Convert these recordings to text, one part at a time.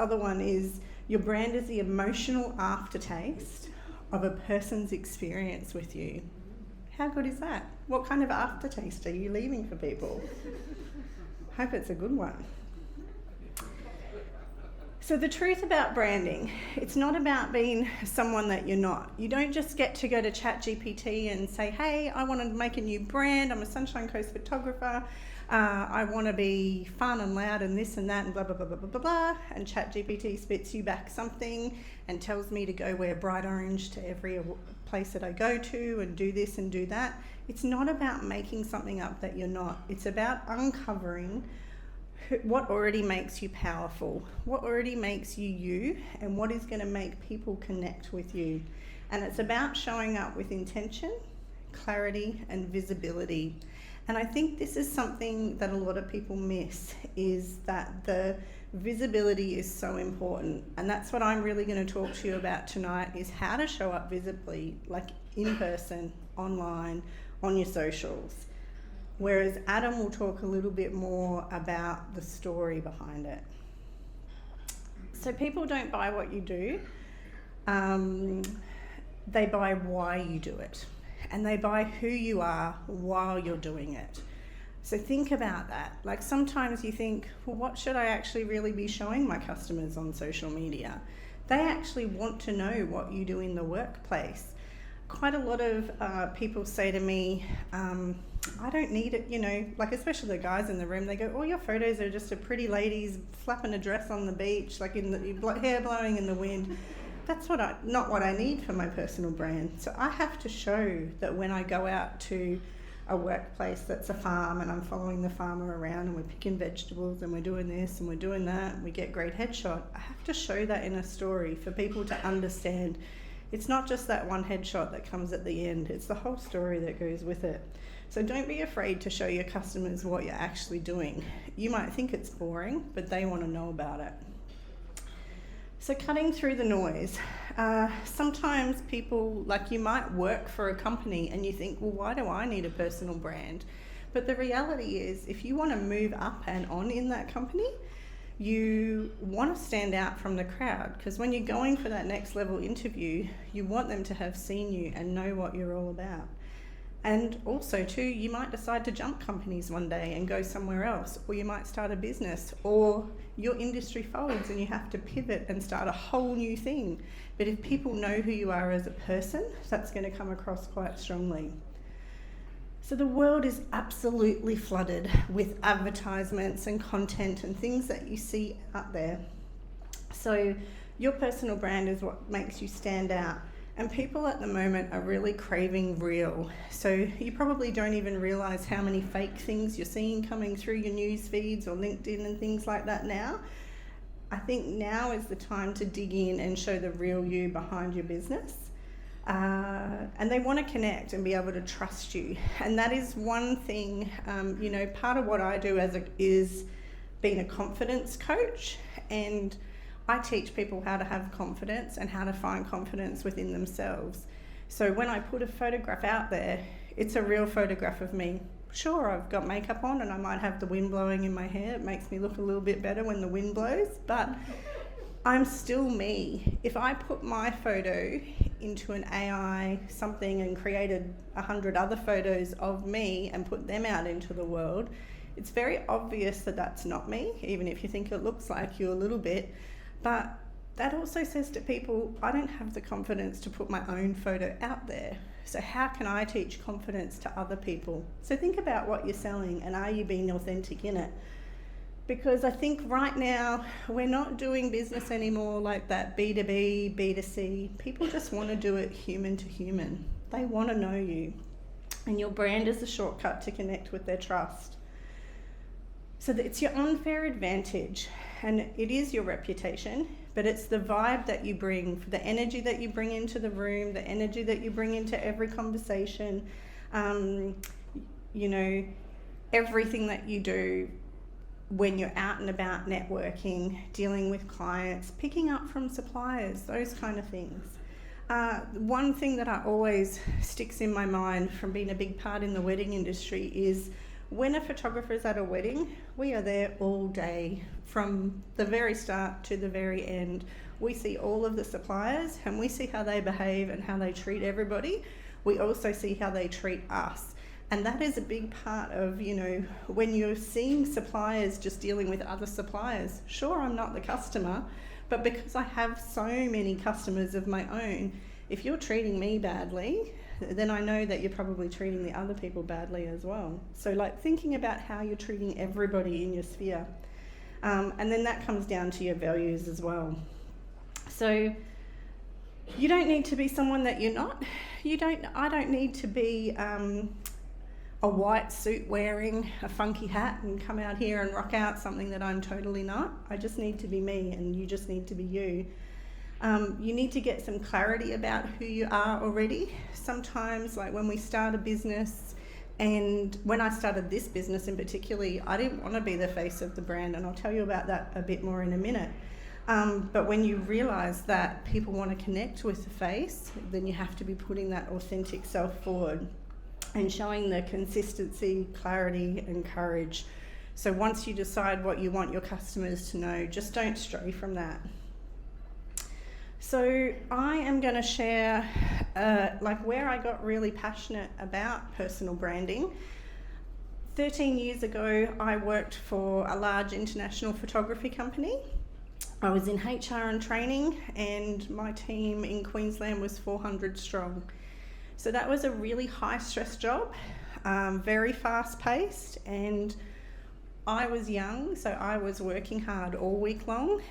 other one is your brand is the emotional aftertaste of a person's experience with you. How good is that? What kind of aftertaste are you leaving for people? Hope it's a good one. So the truth about branding, it's not about being someone that you're not. You don't just get to go to ChatGPT and say, hey, I want to make a new brand. I'm a Sunshine Coast photographer. I want to be fun and loud and this and that and blah, blah, blah, blah, blah, blah, blah. And ChatGPT spits you back something and tells me to go wear bright orange to every place that I go to and do this and do that. It's not about making something up that you're not. It's about uncovering what already makes you powerful, what already makes you you, and what is going to make people connect with you. And it's about showing up with intention, clarity, and visibility. And I think this is something that a lot of people miss, is that the visibility is so important. And that's what I'm really going to talk to you about tonight, is how to show up visibly, like in person, online, on your socials. Whereas Adam will talk a little bit more about the story behind it. So people don't buy what you do, they buy why you do it. And they buy who you are while you're doing it. So think about that. Like sometimes you think, well, what should I actually really be showing my customers on social media? They actually want to know what you do in the workplace. Quite a lot of people say to me, I don't need it, you know, like especially the guys in the room, they go, all your photos are just of pretty ladies flapping a dress on the beach, like in the hair blowing in the wind. That's not what I need for my personal brand. So I have to show that when I go out to a workplace that's a farm and I'm following the farmer around and we're picking vegetables and we're doing this and we're doing that and we get great headshot, I have to show that in a story for people to understand. It's not just that one headshot that comes at the end, it's the whole story that goes with it. So don't be afraid to show your customers what you're actually doing. You might think it's boring, but they want to know about it. So cutting through the noise. Sometimes people, like you might work for a company and you think, well, why do I need a personal brand? But the reality is, if you want to move up and on in that company, you want to stand out from the crowd, because when you're going for that next level interview, you want them to have seen you and know what you're all about. And also too, you might decide to jump companies one day and go somewhere else, or you might start a business, or your industry folds and you have to pivot and start a whole new thing. But if people know who you are as a person, that's going to come across quite strongly. So the world is absolutely flooded with advertisements and content and things that you see out there. So your personal brand is what makes you stand out. And people at the moment are really craving real. So you probably don't even realise how many fake things you're seeing coming through your news feeds or LinkedIn and things like that now. I think now is the time to dig in and show the real you behind your business. And they want to connect and be able to trust you. And that is one thing, part of what I do is being a confidence coach, and I teach people how to have confidence and how to find confidence within themselves. So when I put a photograph out there, it's a real photograph of me. Sure, I've got makeup on and I might have the wind blowing in my hair. It makes me look a little bit better when the wind blows, but I'm still me. If I put my photo into an AI something and created 100 other photos of me and put them out into the world, it's very obvious that that's not me, even if you think it looks like you a little bit. But that also says to people, I don't have the confidence to put my own photo out there. So how can I teach confidence to other people? So think about what you're selling and are you being authentic in it? Because I think right now we're not doing business anymore like that B2B, B2C. People just want to do it human to human. They want to know you. And your brand is a shortcut to connect with their trust. So it's your unfair advantage, and it is your reputation, but it's the vibe that you bring, the energy that you bring into the room, the energy that you bring into every conversation, everything that you do when you're out and about networking, dealing with clients, picking up from suppliers, those kind of things. One thing that always sticks in my mind from being a big part in the wedding industry is when a photographer is at a wedding, we are there all day from the very start to the very end. We see all of the suppliers and we see how they behave and how they treat everybody. We also see how they treat us. And that is a big part of, when you're seeing suppliers just dealing with other suppliers. Sure, I'm not the customer, but because I have so many customers of my own, if you're treating me badly, then I know that you're probably treating the other people badly as well. So thinking about how you're treating everybody in your sphere. And then that comes down to your values as well. So you don't need to be someone that you're not. I don't need to be a white suit wearing a funky hat and come out here and rock out something that I'm totally not. I just need to be me, and you just need to be you. You need to get some clarity about who you are already. Sometimes, when we start a business, and when I started this business in particular, I didn't want to be the face of the brand, and I'll tell you about that a bit more in a minute. But when you realise that people want to connect with the face, then you have to be putting that authentic self forward and showing the consistency, clarity and courage. So once you decide what you want your customers to know, just don't stray from that. So I am going to share where I got really passionate about personal branding. 13 years ago, I worked for a large international photography company. I was in HR and training, and my team in Queensland was 400 strong. So that was a really high stress job, very fast paced, and I was young, so I was working hard all week long,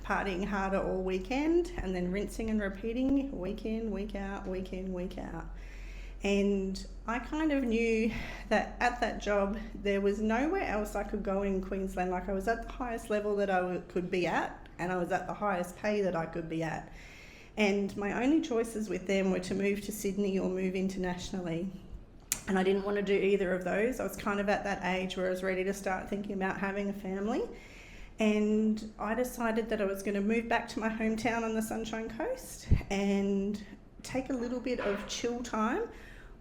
partying harder all weekend, and then rinsing and repeating week in, week out, week in, week out. And I kind of knew that at that job, there was nowhere else I could go in Queensland. I was at the highest level that I could be at, and I was at the highest pay that I could be at. And my only choices with them were to move to Sydney or move internationally. And I didn't want to do either of those. I was kind of at that age where I was ready to start thinking about having a family. And I decided that I was going to move back to my hometown on the Sunshine Coast and take a little bit of chill time,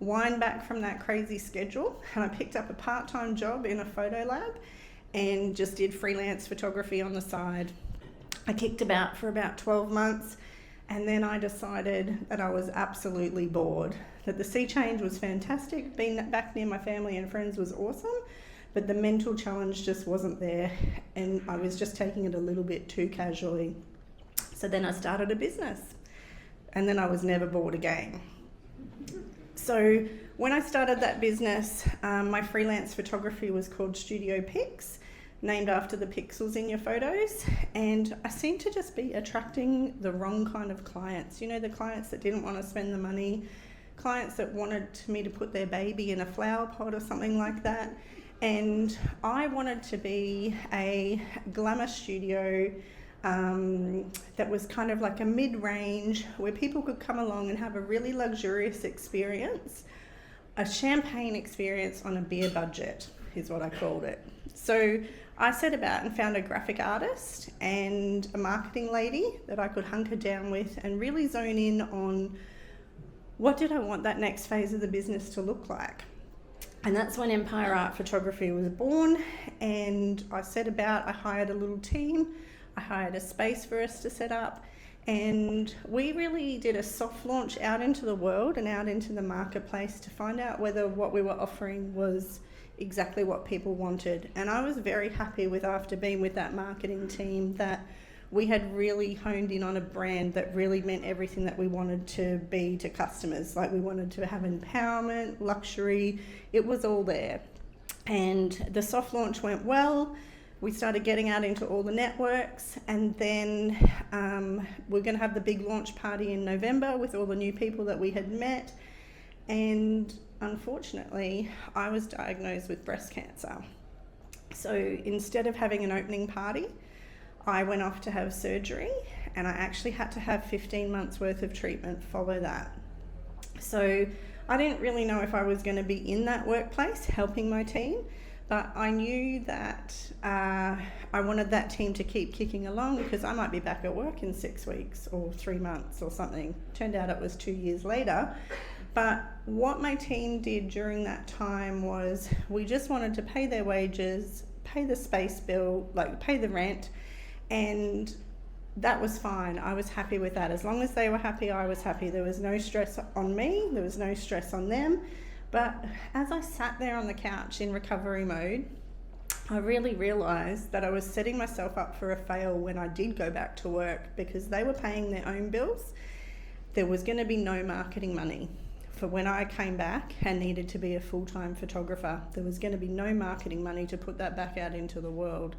wind back from that crazy schedule. And I picked up a part-time job in a photo lab and just did freelance photography on the side. I kicked about for about 12 months. And then I decided that I was absolutely bored, that the sea change was fantastic, being back near my family and friends was awesome, but the mental challenge just wasn't there, and I was just taking it a little bit too casually. So then I started a business, and then I was never bored again. So when I started that business, my freelance photography was called Studio Pics, named after the pixels in your photos, and I seemed to just be attracting the wrong kind of clients. The clients that didn't want to spend the money, clients that wanted me to put their baby in a flower pot or something like that. And I wanted to be a glamour studio that was kind of like a mid-range where people could come along and have a really luxurious experience, a champagne experience on a beer budget is what I called it. So I set about and found a graphic artist and a marketing lady that I could hunker down with and really zone in on what did I want that next phase of the business to look like. And that's when Empire Art Photography was born, and I set about, I hired a little team, I hired a space for us to set up, and we really did a soft launch out into the world and out into the marketplace to find out whether what we were offering was exactly what people wanted. And I was very happy with, after being with that marketing team, that we had really honed in on a brand that really meant everything that we wanted to be to customers. We wanted to have empowerment, luxury, it was all there. And the soft launch went well. We started getting out into all the networks, and then we're going to have the big launch party in November with all the new people that we had met. And unfortunately, I was diagnosed with breast cancer. So instead of having an opening party, I went off to have surgery, and I actually had to have 15 months worth of treatment follow that. So I didn't really know if I was going to be in that workplace helping my team, but I knew that I wanted that team to keep kicking along because I might be back at work in 6 weeks or 3 months or something. Turned out it was 2 years later. But what my team did during that time was we just wanted to pay their wages, pay the space bill, like pay the rent, and that was fine. I was happy with that. As long as they were happy, I was happy. There was no stress on me, there was no stress on them. But as I sat there on the couch in recovery mode, I really realised that I was setting myself up for a fail when I did go back to work, because they were paying their own bills. There was going to be no marketing money for when I came back and needed to be a full-time photographer. There was going to be no marketing money to put that back out into the world.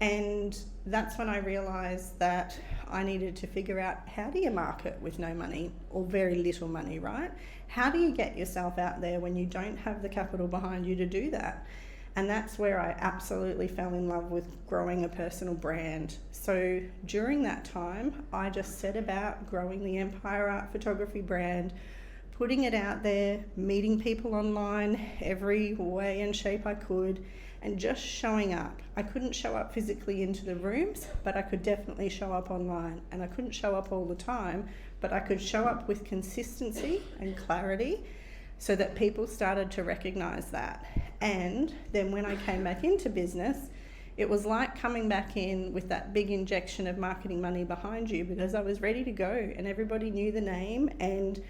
And that's when I realised that I needed to figure out, how do you market with no money or very little money, right? How do you get yourself out there when you don't have the capital behind you to do that? And that's where I absolutely fell in love with growing a personal brand. So during that time, I just set about growing the Empire Art Photography brand, putting it out there, meeting people online every way and shape I could, and just showing up. I couldn't show up physically into the rooms, but I could definitely show up online. And I couldn't show up all the time, but I could show up with consistency and clarity, so that people started to recognise that. And then when I came back into business, it was like coming back in with that big injection of marketing money behind you, because I was ready to go and everybody knew the name, and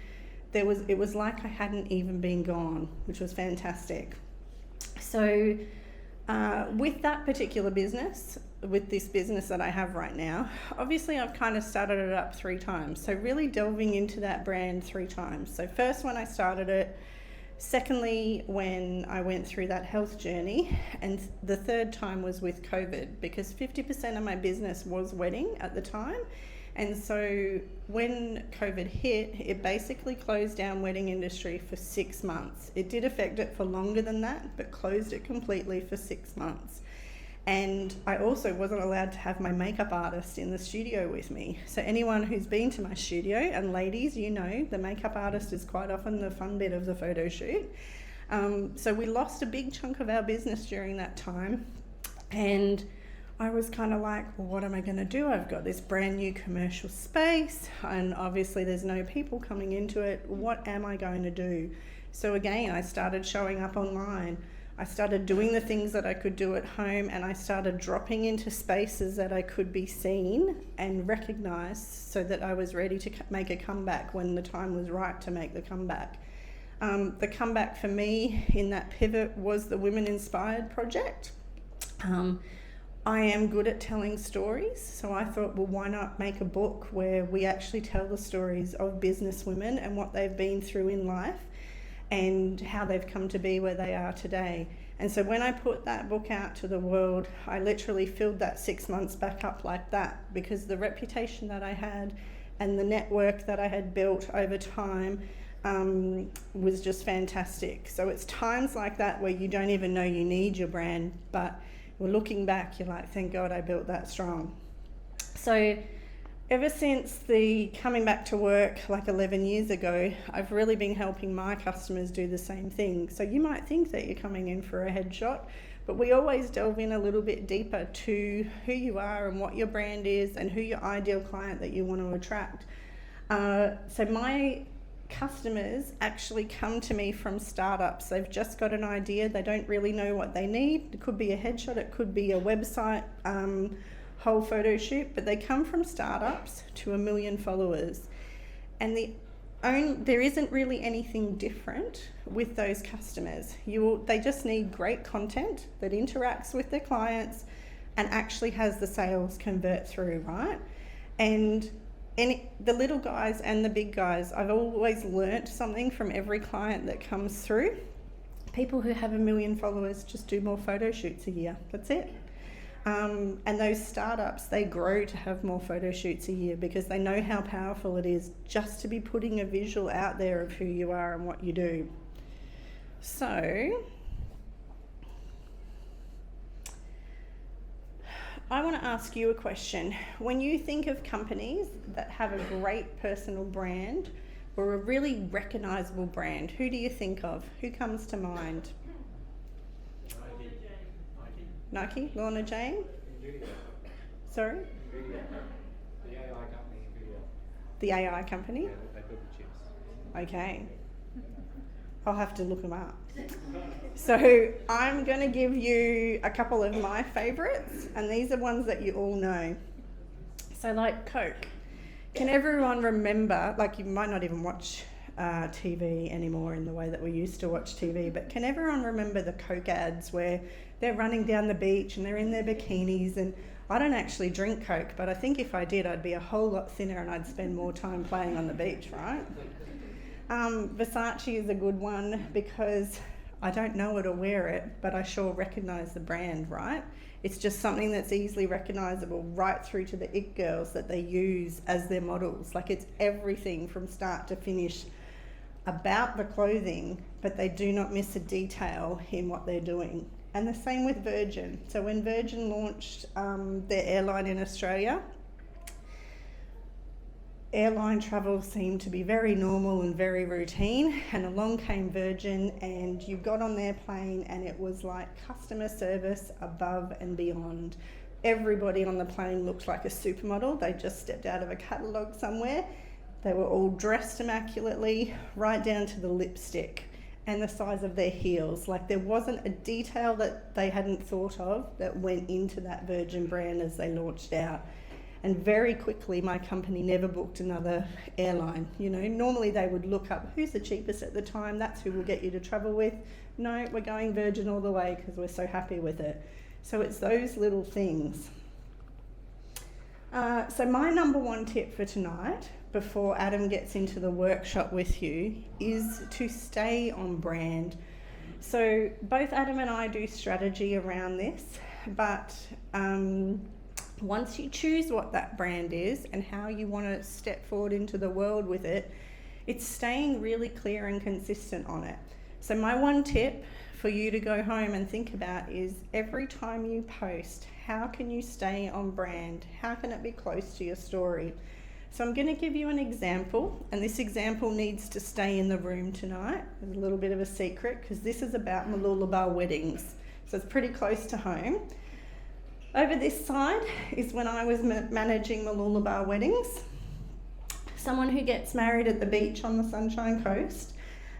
it was like I hadn't even been gone, which was fantastic. So with that particular business, with this business that I have right now, obviously I've kind of started it up 3 times. So really delving into that brand 3 times. So first when I started it, secondly when I went through that health journey, and the third time was with COVID, because 50% of my business was wedding at the time. And so when COVID hit, it basically closed down wedding industry for 6 months. It did affect it for longer than that, but closed it completely for 6 months. And I also wasn't allowed to have my makeup artist in the studio with me. So anyone who's been to my studio, and ladies, you know, the makeup artist is quite often the fun bit of the photo shoot. So we lost a big chunk of our business during that time. And I was kind of like, well, what am I going to do? I've got this brand new commercial space, and obviously there's no people coming into it. What am I going to do? So again, I started showing up online. I started doing the things that I could do at home, and I started dropping into spaces that I could be seen and recognised, so that I was ready to make a comeback when the time was right to make the comeback. The comeback for me in that pivot was the Women Inspired project. I am good at telling stories, so I thought, well, why not make a book where we actually tell the stories of business women and what they've been through in life, and how they've come to be where they are today. And so when I put that book out to the world, I literally filled that 6 months back up like that, because the reputation that I had and the network that I had built over time was just fantastic. So it's times like that where you don't even know you need your brand, but looking back, you're like, thank God I built that strong. So ever since the coming back to work like 11 years ago, I've really been helping my customers do the same thing. So you might think that you're coming in for a headshot, but we always delve in a little bit deeper to who you are and what your brand is and who your ideal client that you want to attract. So my customers actually come to me from startups. They've just got an idea. They don't really know what they need. It could be a headshot, it could be a website, whole photo shoot, but they come from startups to 1 million followers. And there isn't really anything different with those customers. They just need great content that interacts with their clients and actually has the sales convert through, right? And the little guys and the big guys, I've always learnt something from every client that comes through. People who have 1 million followers just do more photo shoots a year. That's it. And those startups, they grow to have more photo shoots a year because they know how powerful it is just to be putting a visual out there of who you are and what you do. So I want to ask you a question. When you think of companies that have a great personal brand or a really recognisable brand, who do you think of? Who comes to mind? Nike? Lorna Jane? Sorry? The AI company. The AI company? Yeah, they build the chips. Okay. I'll have to look them up. So I'm going to give you a couple of my favourites, and these are ones that you all know. So like Coke. Can everyone remember, like you might not even watch TV anymore in the way that we used to watch TV, but can everyone remember the Coke ads where they're running down the beach and they're in their bikinis? And I don't actually drink Coke, but I think if I did, I'd be a whole lot thinner and I'd spend more time playing on the beach, right? Versace is a good one because I don't know it or wear it, but I sure recognise the brand, right? It's just something that's easily recognisable right through to the it girls that they use as their models. Like it's everything from start to finish about the clothing, but they do not miss a detail in what they're doing. And the same with Virgin. So when Virgin launched their airline in Australia, airline travel seemed to be very normal and very routine, and along came Virgin, and you got on their plane and it was like customer service above and beyond. Everybody on the plane looked like a supermodel. They just stepped out of a catalogue somewhere. They were all dressed immaculately, right down to the lipstick and the size of their heels. Like there wasn't a detail that they hadn't thought of that went into that Virgin brand as they launched out. And very quickly, my company never booked another airline. You know, normally they would look up who's the cheapest at the time, that's who we'll get you to travel with. No, we're going Virgin all the way because we're so happy with it. So it's those little things. So my number one tip for tonight, before Adam gets into the workshop with you, is to stay on brand. So both Adam and I do strategy around this, but once you choose what that brand is and how you want to step forward into the world with it, it's staying really clear and consistent on it. So my one tip for you to go home and think about is every time you post, how can you stay on brand? How can it be close to your story? So I'm going to give you an example, and this example needs to stay in the room tonight. There's a little bit of a secret because this is about Mooloolaba weddings. So it's pretty close to home. Over this side is when I was managing Mooloolaba weddings. Someone who gets married at the beach on the Sunshine Coast,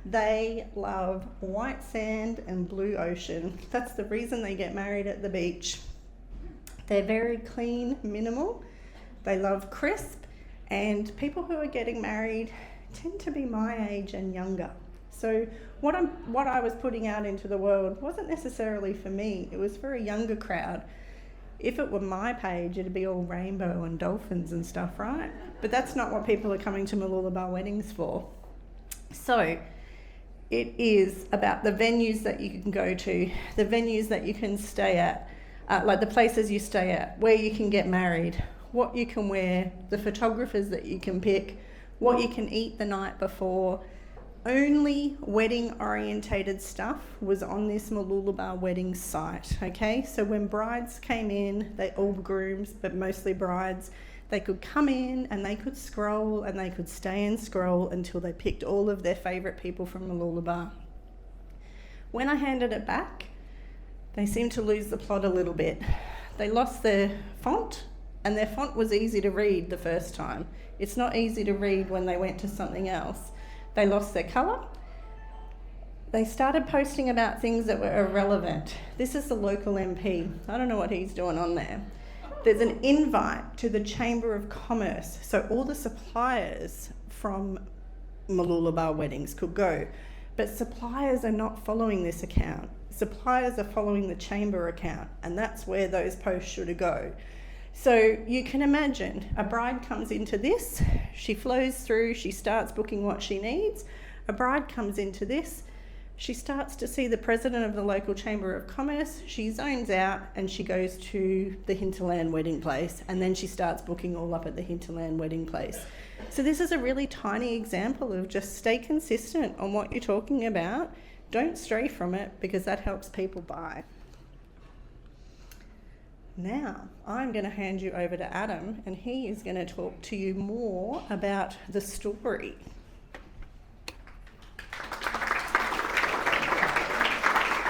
they love white sand and blue ocean. That's the reason they get married at the beach. They're very clean, minimal. They love crisp, and people who are getting married tend to be my age and younger. So what I was putting out into the world wasn't necessarily for me. It was for a younger crowd. If it were my page, it'd be all rainbow and dolphins and stuff, right? But that's not what people are coming to Mooloolaba weddings for. So it is about the venues that you can go to, the venues that you can stay at, like the places you stay at, where you can get married, what you can wear, the photographers that you can pick, what you can eat the night before. Only wedding orientated stuff was on this Mooloolaba wedding site, okay? So when brides came in, all grooms, but mostly brides, they could come in and they could scroll and they could stay and scroll until they picked all of their favourite people from Mooloolaba. When I handed it back, they seemed to lose the plot a little bit. They lost their font, and their font was easy to read the first time. It's not easy to read when they went to something else. They lost their colour. They started posting about things that were irrelevant. This is the local MP. I don't know what he's doing on there. There's an invite to the Chamber of Commerce. So all the suppliers from Mooloolaba weddings could go. But suppliers are not following this account. Suppliers are following the Chamber account, and that's where those posts should go. So you can imagine a bride comes into this, she flows through, she starts booking what she needs. A bride comes into this, she starts to see the president of the local Chamber of Commerce, she zones out and she goes to the Hinterland wedding place, and then she starts booking all up at the Hinterland wedding place. So this is a really tiny example of just stay consistent on what you're talking about. Don't stray from it, because that helps people buy. Now, I'm going to hand you over to Adam, and he is going to talk to you more about the story.